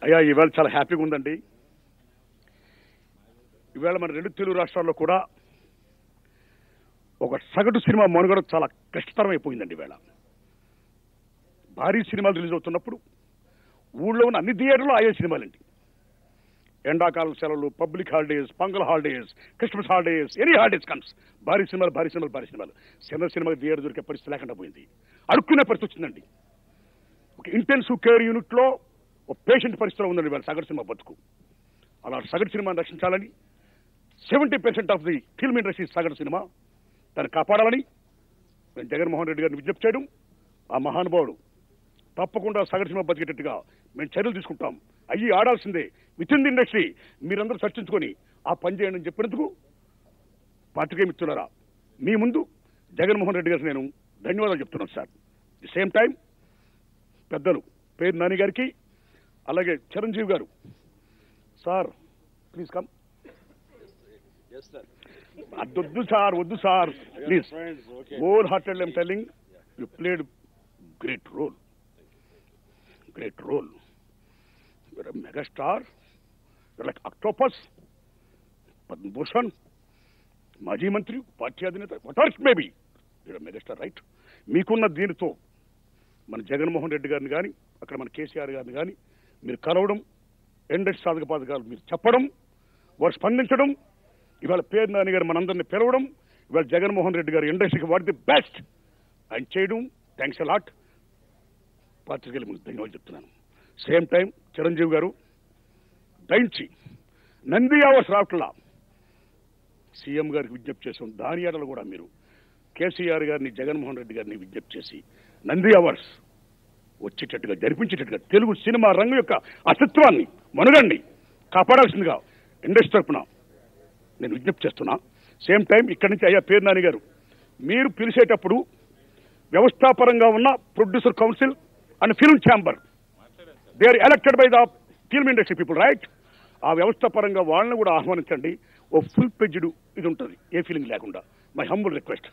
అయ్యా ఈవేళ చాలా హ్యాపీగా ఉందండి. ఈవేళ మన రెండు తెలుగు రాష్ట్రాల్లో కూడా ఒక సగటు సినిమా మనుగడ చాలా కష్టతరం అయిపోయిందండి. ఈవేళ భారీ సినిమాలు రిలీజ్ అవుతున్నప్పుడు ఊళ్ళో ఉన్న అన్ని థియేటర్లు ఆయే సినిమాలండి. ఎండాకాలం సెలవులు, public holidays, fungal holidays, Christmas holidays, any holidays comes, భారీ సినిమాలు భారీ సినిమాలు భారీ సినిమాలు. చిన్న సినిమాకి థియేటర్ దొరికే పరిస్థితి లేకుండా పోయింది. అడుక్కునే పరిస్థితి వచ్చిందండి. ఒక ఇంటెన్సివ్ కేర్ యూనిట్లో ఒక పేషెంట్ పరిస్థితిలో ఉందండి వాళ్ళ సగటు సినిమా బతుకు. అలా సగటు సినిమాని రక్షించాలని 70% ఆఫ్ ది ఫిల్మ్ ఇండస్ట్రీ సగటు సినిమా దాన్ని కాపాడాలని నేను జగన్మోహన్ రెడ్డి గారిని విజ్ఞప్తి చేయడం, ఆ మహానుభావుడు తప్పకుండా సగటు సినిమా బతికేటట్టుగా మేము చర్యలు తీసుకుంటాం, అయ్యి ఆడాల్సిందే విత్ ఇన్ ది ఇండస్ట్రీ, మీరందరూ చర్చించుకొని ఆ పని చేయండి అని చెప్పినందుకు పార్టీకే మిత్రులారా మీ ముందు జగన్మోహన్ రెడ్డి గారికి నేను ధన్యవాదాలు చెప్తున్నాను సార్. ది సేమ్ టైం పెద్దలు పేరు నాని గారికి, అలాగే Chiranjeevi garu sir please come. వద్దు సార్, వద్దు sir please. Whole hearted I'm telling you played great role, great role. You're a megastar, you're like octopus, Padma Bhushan, మాజీ మంత్రి, పార్టీ అధినేత, what are it maybe, you're a megastar right. మీకున్న దీనితో మన జగన్మోహన్ రెడ్డి గారిని కానీ అక్కడ మన కేసీఆర్ గారిని కానీ మీరు కలవడం, ఇండస్ట్రీ సాధక పథకాలు మీరు చెప్పడం, వారు స్పందించడం, ఇవాళ పేరు నాని గారు మనందరినీ పిలవడం, ఇవాళ జగన్మోహన్ రెడ్డి గారు ఇండస్ట్రీకి వాట్ ది బెస్ట్ ఆయన చేయడం, థ్యాంక్స్ అలాట్. పాత్రికేయులు మీకు ధన్యవాదాలు చెప్తున్నాను. సేమ్ టైం చిరంజీవి గారు దయించి నంది అవార్డ్స్ రావట్లా సీఎం గారికి విజ్ఞప్తి చేసాం, దాని ఏడలు కూడా మీరు కేసీఆర్ గారిని జగన్మోహన్ రెడ్డి గారిని విజ్ఞప్తి చేసి నంది అవార్డ్స్ వచ్చేటట్టుగా జరిపించేటట్టుగా తెలుగు సినిమా రంగం యొక్క అస్తిత్వాన్ని మనుగడ్ని కాపాడాల్సిందిగా ఇండస్ట్రీ తరఫున నేను విజ్ఞప్తి చేస్తున్నా. సేమ్ టైం ఇక్కడి నుంచి అయ్యా పేరు నాని గారు మీరు పిలిచేటప్పుడు వ్యవస్థాపరంగా ఉన్న producer council and film chamber they are elected by the film industry people right. ఆ వ్యవస్థాపరంగా వాళ్ళని కూడా ఆహ్వానించండి. ఓ ఫుల్ పెజ్డ్ ఇది ఉంటుంది, ఏ ఫీలింగ్ లేకుండా. My humble request.